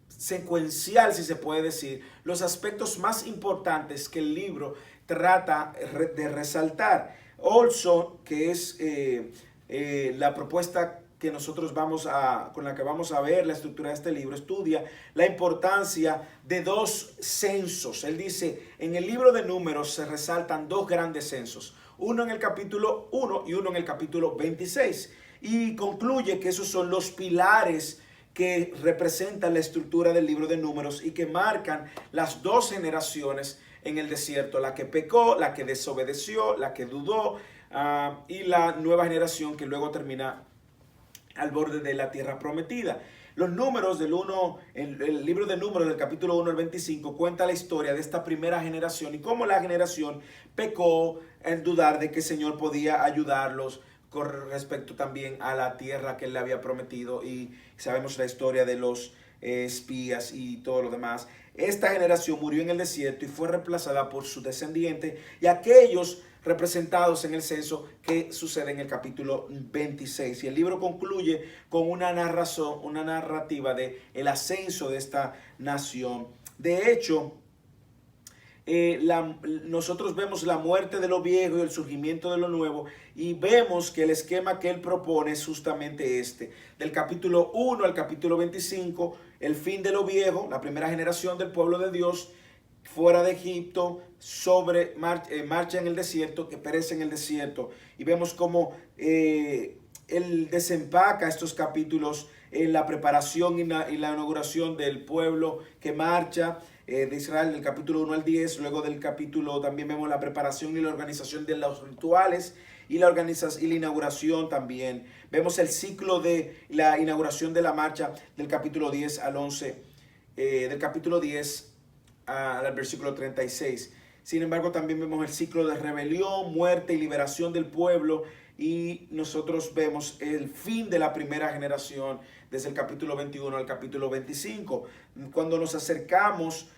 secuencial, si se puede decir, los aspectos más importantes que el libro trata de resaltar. Also, que es la propuesta que nosotros con la que vamos a ver la estructura de este libro, estudia la importancia de dos censos. Él dice, en el libro de Números se resaltan dos grandes censos, uno en el capítulo 1 y uno en el capítulo 26, y concluye que esos son los pilares que representan la estructura del libro de Números y que marcan las dos generaciones en el desierto, la que pecó, la que desobedeció, la que dudó, y la nueva generación que luego termina al borde de la tierra prometida. Los números el libro de Números del capítulo 1 al 25 cuenta la historia de esta primera generación y cómo la generación pecó en dudar de que el Señor podía ayudarlos con respecto también a la tierra que Él le había prometido, y sabemos la historia de los espías y todo lo demás. Esta generación murió en el desierto y fue reemplazada por su descendiente y aquellos representados en el censo que sucede en el capítulo 26. Y el libro concluye con una narrativa de el ascenso de esta nación. De hecho, nosotros vemos la muerte de lo viejo y el surgimiento de lo nuevo, y vemos que el esquema que él propone es justamente este. Del capítulo 1 al capítulo 25, el fin de lo viejo, la primera generación del pueblo de Dios, fuera de Egipto, marcha en el desierto, que perece en el desierto. Y vemos cómo él desempaca estos capítulos en la preparación y la inauguración del pueblo que marcha de Israel, del capítulo 1 al 10. Luego del capítulo también vemos la preparación y la organización de los rituales y la inauguración también. Vemos el ciclo de la inauguración de la marcha del capítulo 10 al 11, del capítulo 10 al versículo 36. Sin embargo, también vemos el ciclo de rebelión, muerte y liberación del pueblo, y nosotros vemos el fin de la primera generación desde el capítulo 21 al capítulo 25. Cuando nos acercamos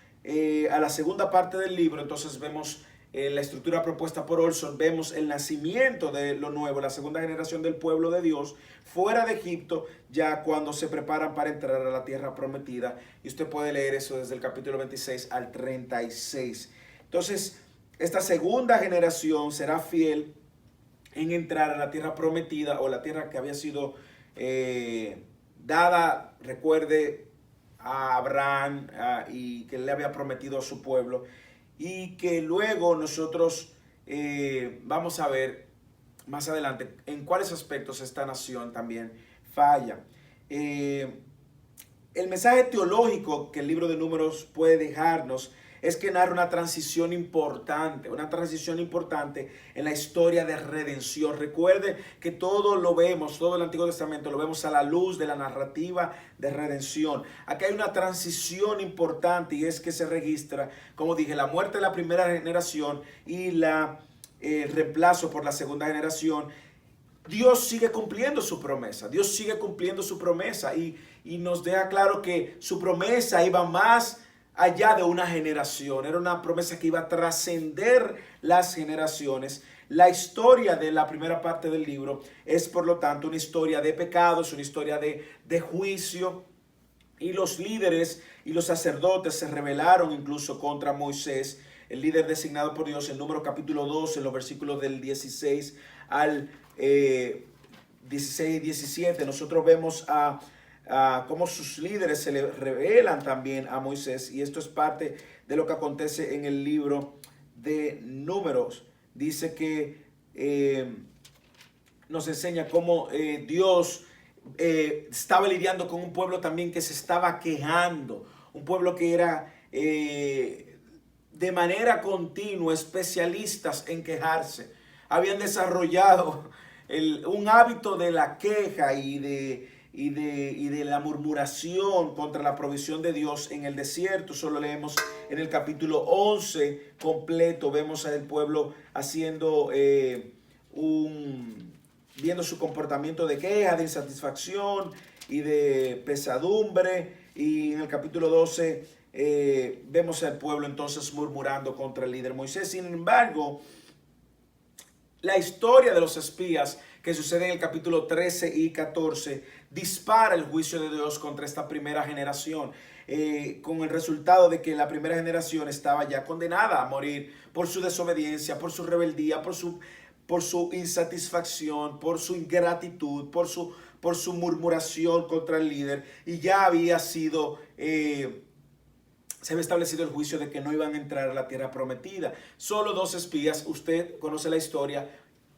a la segunda parte del libro, entonces vemos la estructura propuesta por Olson, vemos el nacimiento de lo nuevo, la segunda generación del pueblo de Dios fuera de Egipto, ya cuando se preparan para entrar a la tierra prometida. Y usted puede leer eso desde el capítulo 26 al 36. Entonces, esta segunda generación será fiel en entrar a la tierra prometida, o la tierra que había sido dada, recuerde, a Abraham, y que le había prometido a su pueblo, y que luego nosotros vamos a ver más adelante en cuáles aspectos esta nación también falla. el mensaje teológico que el libro de Números puede dejarnos es que narra una transición importante en la historia de redención. Recuerde que todo lo vemos, todo el Antiguo Testamento lo vemos a la luz de la narrativa de redención. Aquí hay una transición importante y es que se registra, como dije, la muerte de la primera generación y el reemplazo por la segunda generación. Dios sigue cumpliendo su promesa, Dios sigue cumpliendo su promesa y nos deja claro que su promesa iba más allá de una generación, era una promesa que iba a trascender las generaciones. La historia de la primera parte del libro es, por lo tanto, una historia de pecados, una historia de juicio, y los líderes y los sacerdotes se rebelaron incluso contra Moisés, el líder designado por Dios en Número capítulo 12, en los versículos del 16 al 16 y 17. Nosotros vemos cómo sus líderes se le revelan también a Moisés, y esto es parte de lo que acontece en el libro de Números. Dice que nos enseña cómo Dios estaba lidiando con un pueblo también que se estaba quejando, un pueblo que era de manera continua especialistas en quejarse. Habían desarrollado un hábito de la queja y de la murmuración contra la provisión de Dios en el desierto. Solo leemos en el capítulo 11 completo, vemos al pueblo haciendo viendo su comportamiento de queja, de insatisfacción y de pesadumbre. Y en el capítulo 12 vemos al pueblo entonces murmurando contra el líder Moisés. Sin embargo, la historia de los espías que sucede en el capítulo 13 y 14 dispara el juicio de Dios contra esta primera generación, con el resultado de que la primera generación estaba ya condenada a morir por su desobediencia, por su rebeldía, por su insatisfacción, por su ingratitud, por su murmuración contra el líder, y ya había sido se había establecido el juicio de que no iban a entrar a la tierra prometida. Solo 2 espías, usted conoce la historia,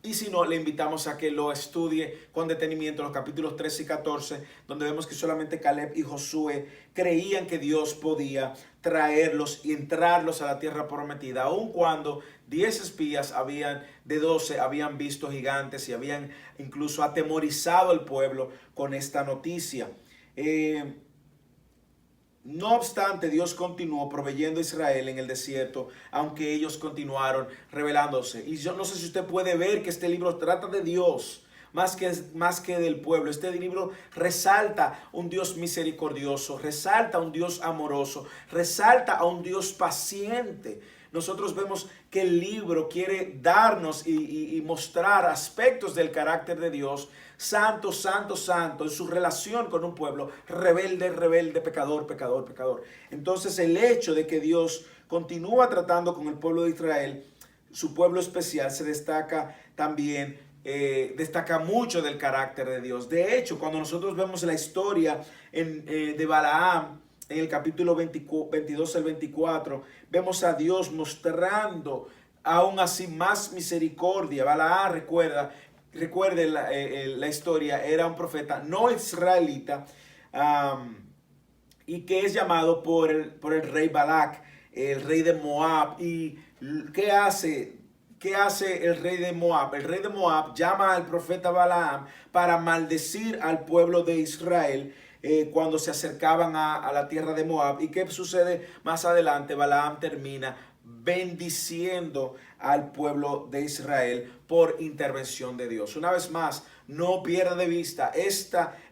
y si no, le invitamos a que lo estudie con detenimiento, los capítulos 13 y 14, donde vemos que solamente Caleb y Josué creían que Dios podía traerlos y entrarlos a la tierra prometida, aun cuando 10 espías de 12 habían visto gigantes y habían incluso atemorizado al pueblo con esta noticia. No obstante, Dios continuó proveyendo a Israel en el desierto, aunque ellos continuaron rebelándose. Y yo no sé si usted puede ver que este libro trata de Dios más que del pueblo. Este libro resalta un Dios misericordioso, resalta un Dios amoroso, resalta a un Dios paciente. Nosotros vemos que el libro quiere darnos y mostrar aspectos del carácter de Dios, santo, santo, santo, en su relación con un pueblo rebelde, rebelde, pecador, pecador, pecador. Entonces el hecho de que Dios continúa tratando con el pueblo de Israel, su pueblo especial, se destaca también, destaca mucho del carácter de Dios. De hecho, cuando nosotros vemos la historia de Balaam, en el capítulo 22 al 24, vemos a Dios mostrando aún así más misericordia. Balaam, recuerde la historia, era un profeta no israelita, y que es llamado por el rey Balac, el rey de Moab. ¿Y qué hace? ¿Qué hace el rey de Moab? El rey de Moab llama al profeta Balaam para maldecir al pueblo de Israel cuando se acercaban a la tierra de Moab. ¿Y qué sucede más adelante? Balaam termina bendiciendo al pueblo de Israel por intervención de Dios. Una vez más, no pierda de vista,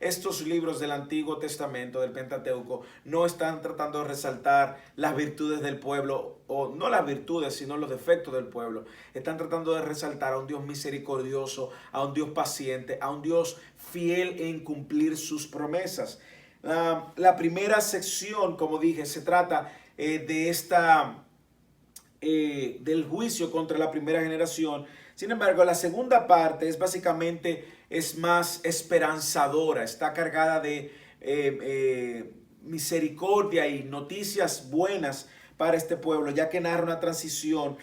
estos libros del Antiguo Testamento, del Pentateuco, no están tratando de resaltar las virtudes del pueblo, o no las virtudes, sino los defectos del pueblo. Están tratando de resaltar a un Dios misericordioso, a un Dios paciente, a un Dios fiel en cumplir sus promesas. La primera sección, como dije, se trata del juicio contra la primera generación. Sin embargo, la segunda parte es más esperanzadora, está cargada de misericordia y noticias buenas para este pueblo, ya que narra una transición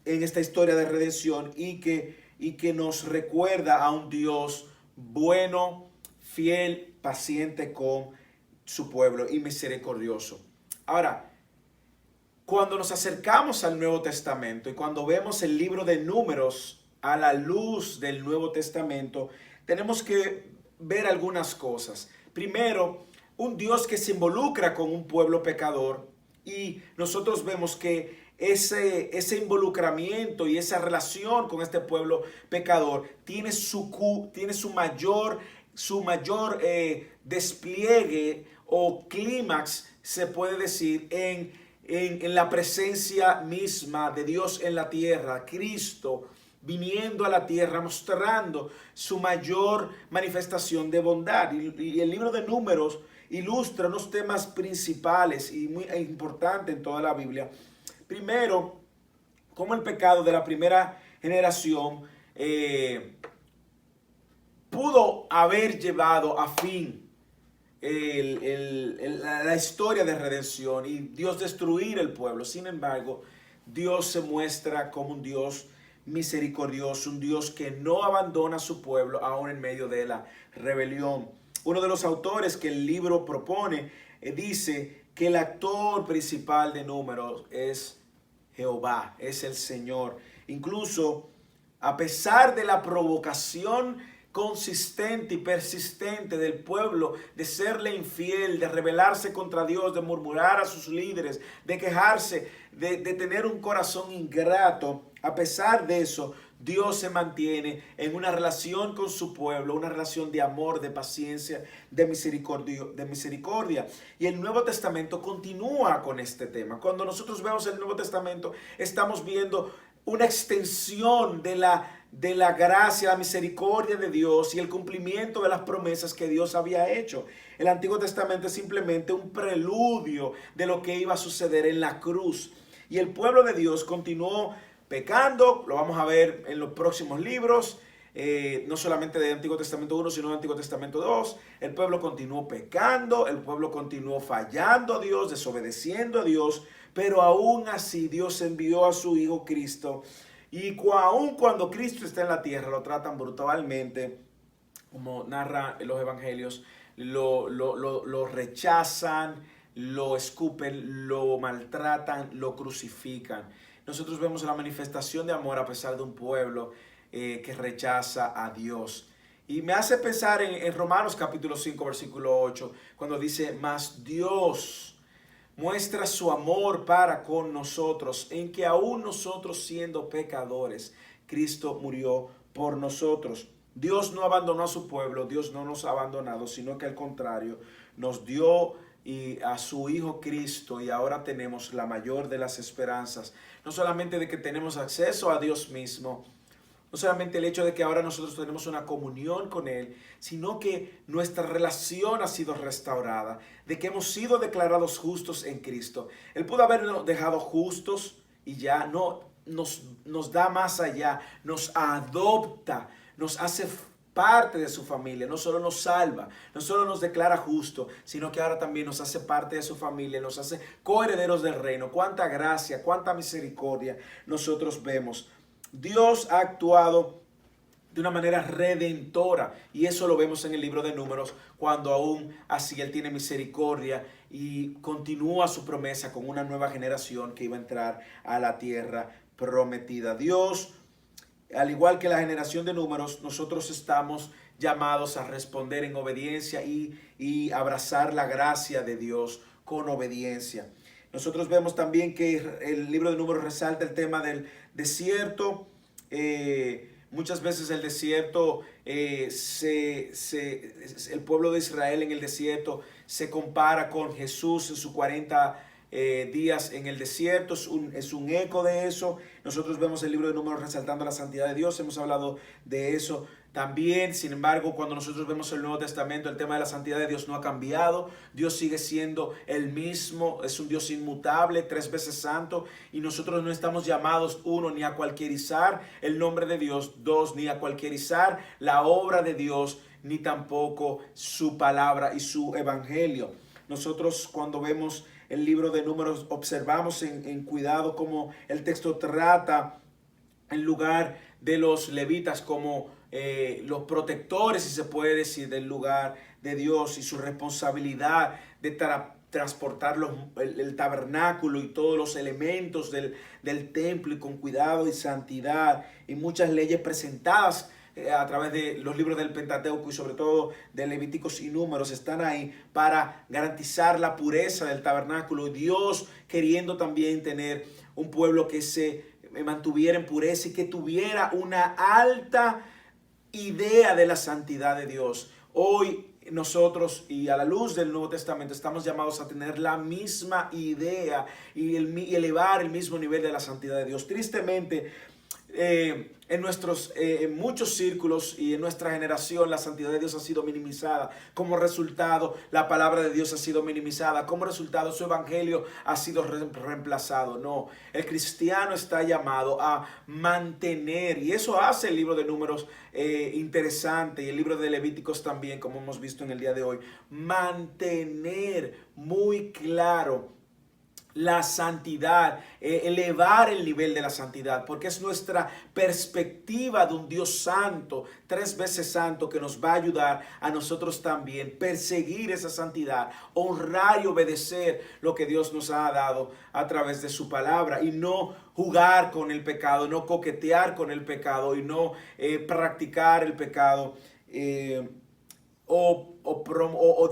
en esta historia de redención y que nos recuerda a un Dios bueno, fiel, paciente con su pueblo y misericordioso. Ahora, cuando nos acercamos al Nuevo Testamento y cuando vemos el libro de Números a la luz del Nuevo Testamento, tenemos que ver algunas cosas. Primero, un Dios que se involucra con un pueblo pecador, y nosotros vemos que ese involucramiento y esa relación con este pueblo pecador tiene su mayor despliegue o clímax, se puede decir, en la presencia misma de Dios en la tierra, Cristo viniendo a la tierra, mostrando su mayor manifestación de bondad. Y el libro de Números ilustra unos temas principales y muy importantes en toda la Biblia. Primero, cómo el pecado de la primera generación pudo haber llevado a fin la historia de redención y Dios destruir el pueblo. Sin embargo, Dios se muestra como un Dios misericordioso, un Dios que no abandona a su pueblo aún en medio de la rebelión. Uno de los autores que el libro propone dice que el actor principal de Números es Jehová, es el Señor. Incluso a pesar de la provocación consistente y persistente del pueblo de serle infiel, de rebelarse contra Dios, de murmurar a sus líderes, de quejarse, de tener un corazón ingrato, a pesar de eso, Dios se mantiene en una relación con su pueblo, una relación de amor, de paciencia, de misericordia. Y el Nuevo Testamento continúa con este tema. Cuando nosotros vemos el Nuevo Testamento, estamos viendo una extensión de la gracia, la misericordia de Dios y el cumplimiento de las promesas que Dios había hecho. El Antiguo Testamento es simplemente un preludio de lo que iba a suceder en la cruz. Y el pueblo de Dios continuó pecando, lo vamos a ver en los próximos libros, no solamente del Antiguo Testamento 1, sino del Antiguo Testamento 2. El pueblo continuó pecando, el pueblo continuó fallando a Dios, desobedeciendo a Dios, pero aún así Dios envió a su Hijo Cristo. Y aún cuando Cristo está en la tierra, lo tratan brutalmente, como narra los evangelios, lo rechazan, lo escupen, lo maltratan, lo crucifican. Nosotros vemos la manifestación de amor a pesar de un pueblo que rechaza a Dios. Y me hace pensar en Romanos capítulo 5, versículo 8, cuando dice, mas Dios muestra su amor para con nosotros, en que aún nosotros siendo pecadores, Cristo murió por nosotros. Dios no abandonó a su pueblo, Dios no nos ha abandonado, sino que al contrario, nos dio a su Hijo Cristo, y ahora tenemos la mayor de las esperanzas, no solamente de que tenemos acceso a Dios mismo, no solamente el hecho de que ahora nosotros tenemos una comunión con Él, sino que nuestra relación ha sido restaurada, de que hemos sido declarados justos en Cristo. Él pudo habernos dejado justos y ya no nos da más allá, nos adopta, nos hace parte de su familia, no solo nos salva, no solo nos declara justo, sino que ahora también nos hace parte de su familia, nos hace coherederos del reino. Cuánta gracia, cuánta misericordia nosotros vemos. Dios ha actuado de una manera redentora, y eso lo vemos en el libro de Números, cuando aún así Él tiene misericordia y continúa su promesa con una nueva generación que iba a entrar a la tierra prometida. Dios, al igual que la generación de Números, nosotros estamos llamados a responder en obediencia y abrazar la gracia de Dios con obediencia. Nosotros vemos también que el libro de Números resalta el tema del desierto. Muchas veces el desierto, el pueblo de Israel en el desierto se compara con Jesús en sus 40 días en el desierto, es un eco de eso. Nosotros vemos el libro de Números resaltando la santidad de Dios, hemos hablado de eso también. Sin embargo, cuando nosotros vemos el Nuevo Testamento, el tema de la santidad de Dios no ha cambiado. Dios sigue siendo el mismo, es un Dios inmutable, 3 veces santo, y nosotros no estamos llamados, 1, ni a cualquierizar el nombre de Dios, 2, ni a cualquierizar la obra de Dios, ni tampoco su palabra y su evangelio. Nosotros, cuando vemos el libro de Números, observamos en cuidado cómo el texto trata en lugar de los levitas como los protectores, si se puede decir, del lugar de Dios y su responsabilidad de transportar el tabernáculo y todos los elementos del templo y con cuidado y santidad y muchas leyes presentadas a través de los libros del Pentateuco y sobre todo de Levíticos y Números están ahí para garantizar la pureza del tabernáculo. Dios queriendo también tener un pueblo que se mantuviera en pureza y que tuviera una alta idea de la santidad de Dios. Hoy nosotros y a la luz del Nuevo Testamento estamos llamados a tener la misma idea y elevar el mismo nivel de la santidad de Dios. Tristemente, en muchos círculos y en nuestra generación la santidad de Dios ha sido minimizada. Como resultado, la palabra de Dios ha sido minimizada. Como resultado, su evangelio ha sido reemplazado. No, el cristiano está llamado a mantener, y eso hace el libro de Números interesante, y el libro de Levíticos también, como hemos visto en el día de hoy, mantener muy claro la santidad, elevar el nivel de la santidad, porque es nuestra perspectiva de un Dios santo, 3 veces santo, que nos va a ayudar a nosotros también perseguir esa santidad, honrar y obedecer lo que Dios nos ha dado a través de su palabra y no jugar con el pecado, no coquetear con el pecado y no practicar el pecado. O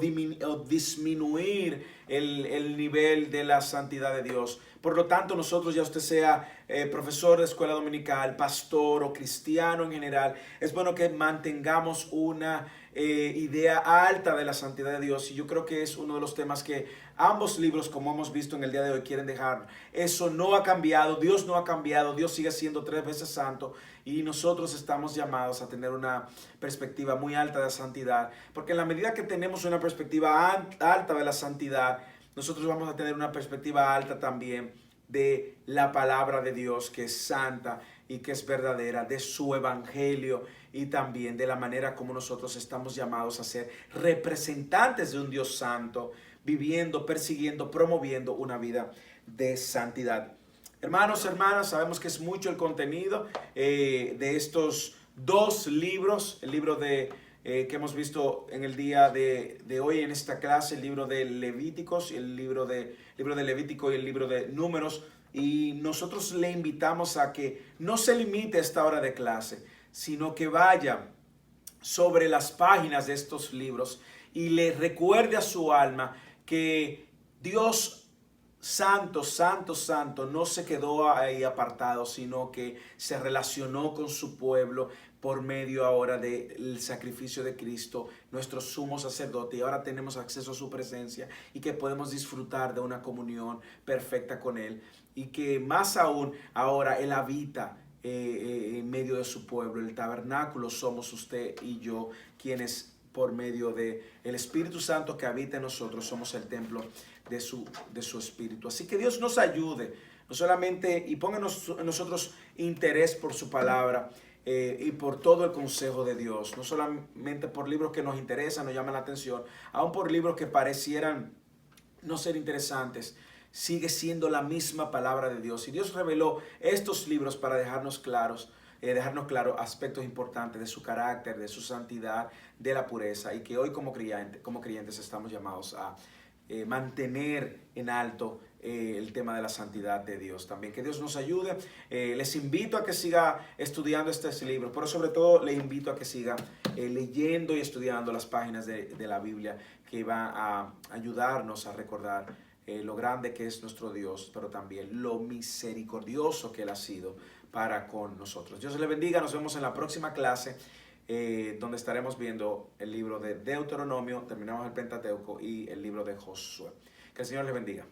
disminuir el nivel de la santidad de Dios. Por lo tanto, nosotros, ya usted sea profesor de escuela dominical, pastor o cristiano en general, es bueno que mantengamos una idea alta de la santidad de Dios. Y yo creo que es uno de los temas que ambos libros, como hemos visto en el día de hoy, quieren dejar. Eso no ha cambiado, Dios no ha cambiado, Dios sigue siendo 3 veces santo y nosotros estamos llamados a tener una perspectiva muy alta de santidad, porque en la medida que tenemos una perspectiva alta de la santidad, nosotros vamos a tener una perspectiva alta también de la palabra de Dios, que es santa y que es verdadera, de su evangelio y también de la manera como nosotros estamos llamados a ser representantes de un Dios santo, viviendo, persiguiendo, promoviendo una vida de santidad. Hermanos, hermanas, sabemos que es mucho el contenido de estos 2 libros, el libro que hemos visto en el día de hoy en esta clase, el libro de Levíticos, el libro de Levítico y el libro de Números. Y nosotros le invitamos a que no se limite a esta hora de clase, sino que vaya sobre las páginas de estos libros y le recuerde a su alma que Dios santo, santo, santo no se quedó ahí apartado, sino que se relacionó con su pueblo por medio ahora del sacrificio de Cristo, nuestro sumo sacerdote, y ahora tenemos acceso a su presencia y que podemos disfrutar de una comunión perfecta con Él, y que más aún ahora Él habita en medio de su pueblo. El tabernáculo somos usted y yo, quienes por medio del Espíritu Santo que habita en nosotros somos el templo de su Espíritu. Así que Dios nos ayude, no solamente, y ponga en nosotros interés por su palabra y por todo el consejo de Dios, no solamente por libros que nos interesan, nos llaman la atención, aun por libros que parecieran no ser interesantes. Sigue siendo la misma palabra de Dios. Y Dios reveló estos libros para dejarnos claros aspectos importantes de su carácter, de su santidad, de la pureza, y que hoy como creyentes estamos llamados a mantener en alto el tema de la santidad de Dios también. Que Dios nos ayude. Les invito a que siga estudiando este libro, pero sobre todo le invito a que siga leyendo y estudiando las páginas de la Biblia, que va a ayudarnos a recordar lo grande que es nuestro Dios, pero también lo misericordioso que Él ha sido para con nosotros. Dios les bendiga. Nos vemos en la próxima clase, donde estaremos viendo el libro de Deuteronomio, terminamos el Pentateuco y el libro de Josué. Que el Señor les bendiga.